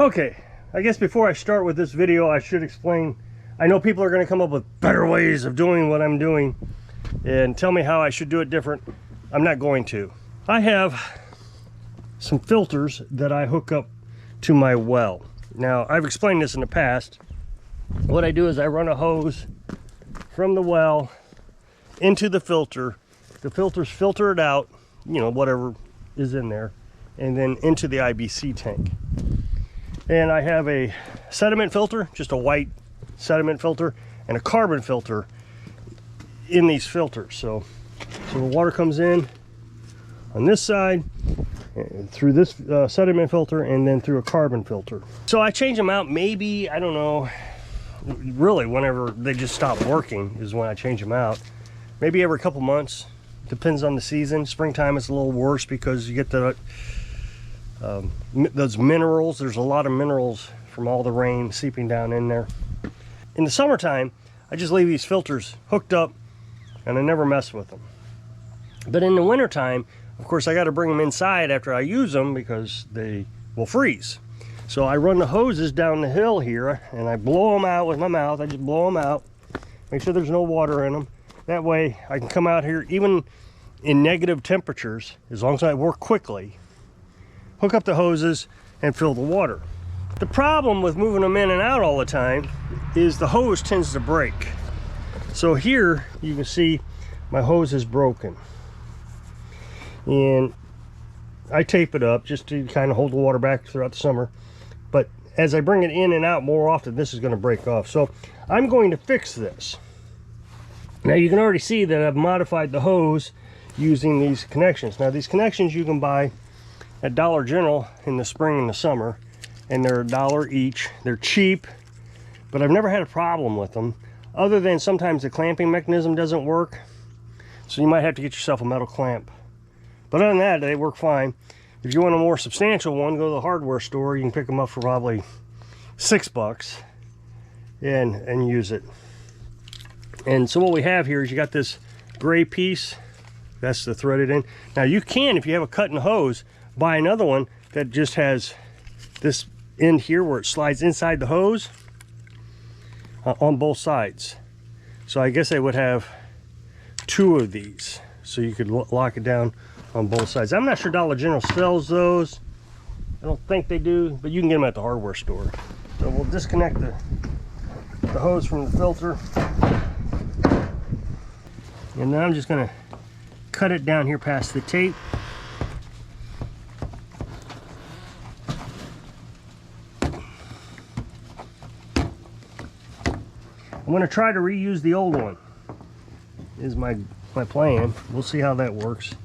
Okay, I guess before I start with this video, I should explain. I know people are going to come up with better ways of doing what I'm doing and tell me how I should do it different. I'm not going to. I have some filters that I hook up to my well. Now, I've explained this in the past. What I do is I run a hose from the well into the filter. The filters filter it out, you know, whatever is in there, and then into the IBC tank. And I have a sediment filter, just a white sediment filter, and a carbon filter in these filters. So the water comes in on this side through this sediment filter, and then through a carbon filter. So I change them out maybe, I don't know, really whenever they just stop working is when I change them out. Maybe every couple months, depends on the season. Springtime is a little worse because you get the those minerals. There's a lot of minerals from all the rain seeping down in there. In the summertime, I just leave these filters hooked up and I never mess with them. But in the wintertime, of course, I got to bring them inside after I use them because they will freeze. So I run the hoses down the hill here and I blow them out with my mouth. I just blow them out, make sure there's no water in them. That way I can come out here even in negative temperatures, as long as I work quickly, hook up the hoses and fill the water. The problem with moving them in and out all the time is the hose tends to break. So here you can see my hose is broken. And I tape it up just to kind of hold the water back throughout the summer. But as I bring it in and out more often, this is going to break off. So I'm going to fix this. Now you can already see that I've modified the hose using these connections. Now these connections you can buy at Dollar General in the spring and the summer, and they're $1 each. They're cheap, but I've never had a problem with them, other than sometimes the clamping mechanism doesn't work, so you might have to get yourself a metal clamp. But other than that, they work fine. If you want a more substantial one, go to the hardware store. You can pick them up for probably $6 and use it. And so what we have here is you got this gray piece, that's the threaded end. Now you can, if you have a cut and hose, buy another one that just has this end here where it slides inside the hose on both sides. So I guess they would have 2 of these, so you could lock it down on both sides. I'm not sure Dollar General sells those. I don't think they do, but you can get them at the hardware store. So we'll disconnect the hose from the filter. And then I'm just going to cut it down here past the tape. I'm going to try to reuse the old one, is my plan. We'll see how that works.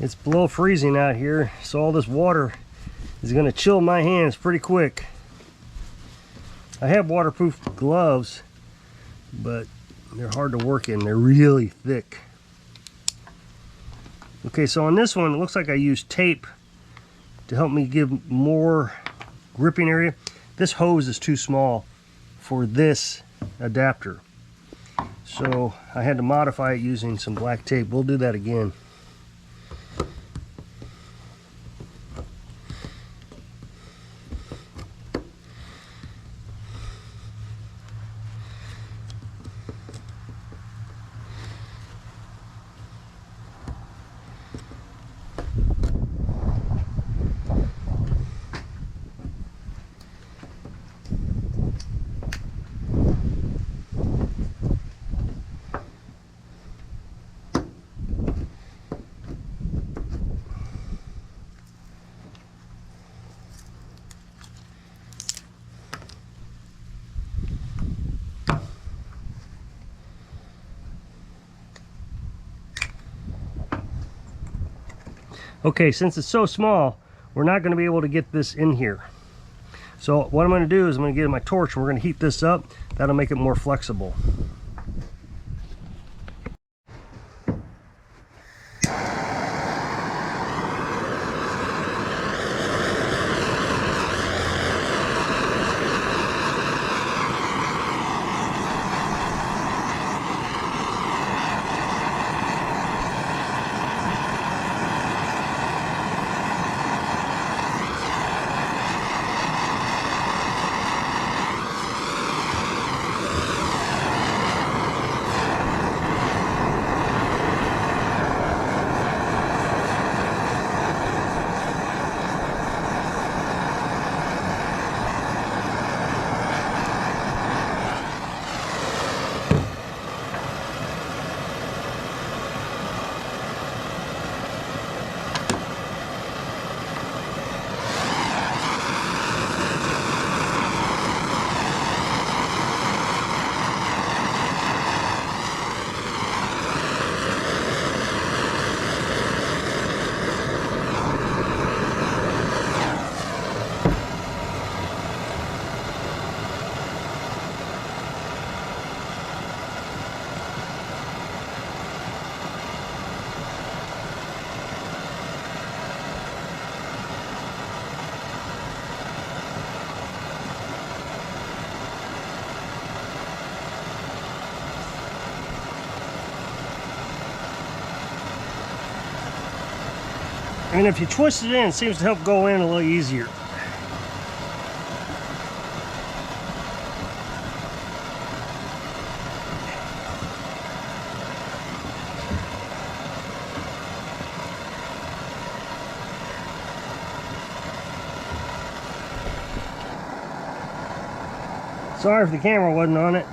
It's below freezing out here, so all this water is going to chill my hands pretty quick. I have waterproof gloves, but they're hard to work in. They're really thick. Okay, so on this one, it looks like I used tape to help me give more gripping area. This hose is too small for this adapter, so I had to modify it using some black tape. We'll do that again. Okay, since it's so small, we're not going to be able to get this in here. So what I'm going to do is I'm going to get my torch and we're going to heat this up. That'll make it more flexible. And if you twist it in, it seems to help go in a little easier. Sorry if the camera wasn't on it.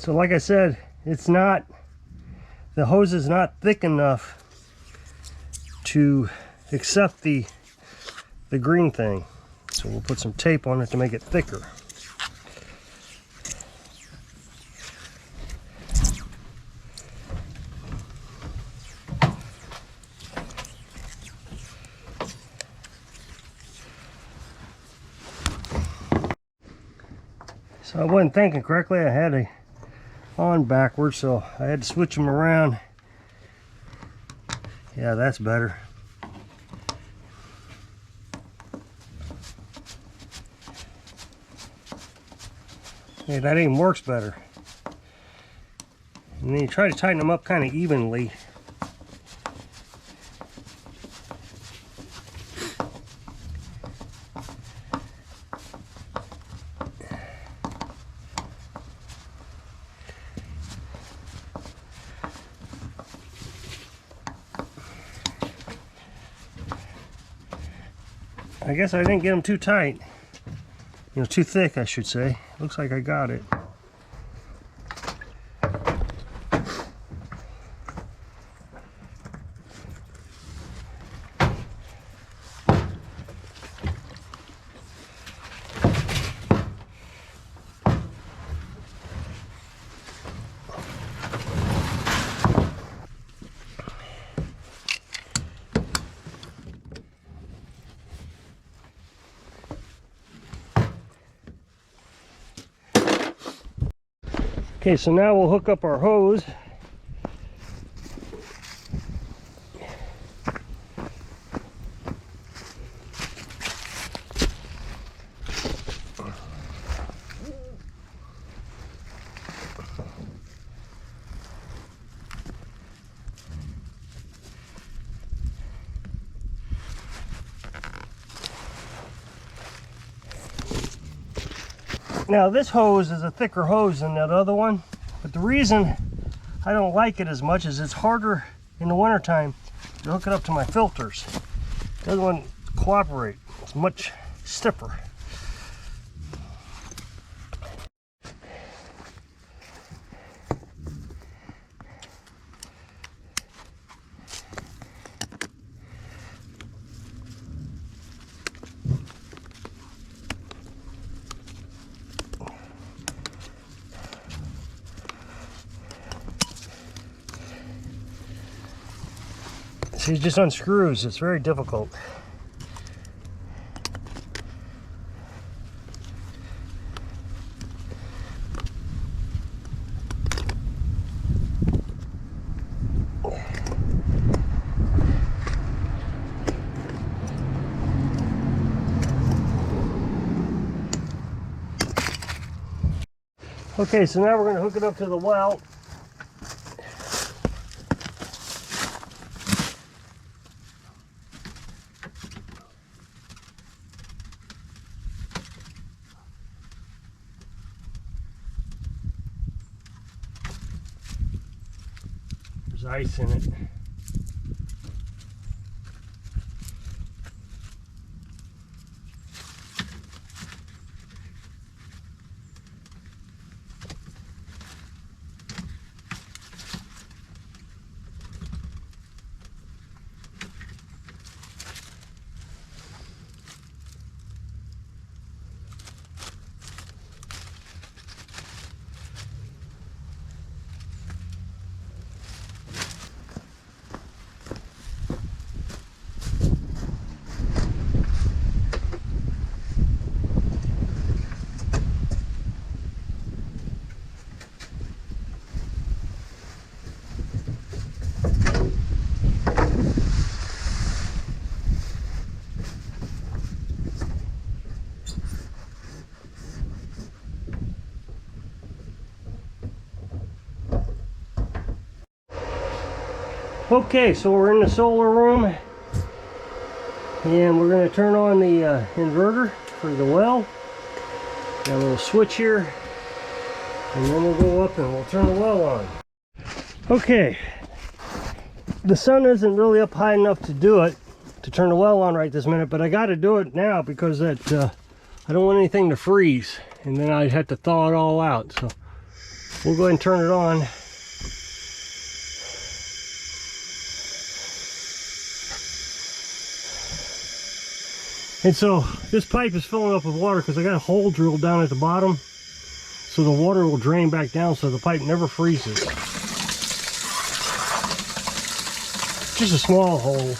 So like I said, it's not, the hose is not thick enough to accept the green thing. So we'll put some tape on it to make it thicker. So I wasn't thinking correctly. I had a on backwards, so I had to switch them around. Yeah, that's better. Yeah, that even works better. And then you try to tighten them up kind of evenly. I guess I didn't get them too tight. You know, too thick, I should say. Looks like I got it. Okay, so now we'll hook up our hose. Now this hose is a thicker hose than that other one, but the reason I don't like it as much is it's harder in the wintertime to hook it up to my filters. It doesn't want to cooperate. It's much stiffer. See, it just unscrews. It's very difficult. Okay, so now we're going to hook it up to the well. There's ice in it. Okay, so we're in the solar room and we're going to turn on the inverter for the well. Got a little switch here and then we'll go up and we'll turn the well on. Okay, the sun isn't really up high enough to do it, to turn the well on right this minute, but I got to do it now because I don't want anything to freeze and then I'd have to thaw it all out. So we'll go ahead and turn it on. And so this pipe is filling up with water because I got a hole drilled down at the bottom so the water will drain back down so the pipe never freezes. Just a small hole.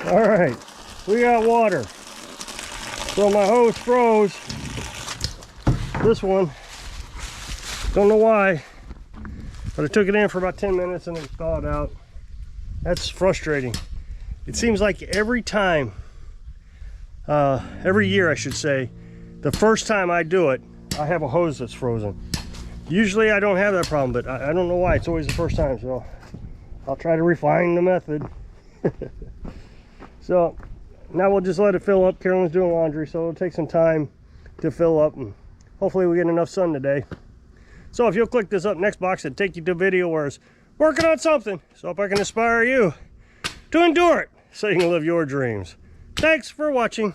All right, we got water. So my hose froze. This one, don't know why, but I took it in for about 10 minutes and it thawed out. That's frustrating. It seems like every time, every year I should say, the first time I do it, I have a hose that's frozen. Usually I don't have that problem, but I don't know why. It's always the first time, so I'll try to refine the method. So now we'll just let it fill up. Carolyn's doing laundry, so it'll take some time to fill up, and hopefully we get enough sun today. So if you'll click this up next box, it'll take you to a video where it's working on something. So if I can inspire you to endure it so you can live your dreams. Thanks for watching.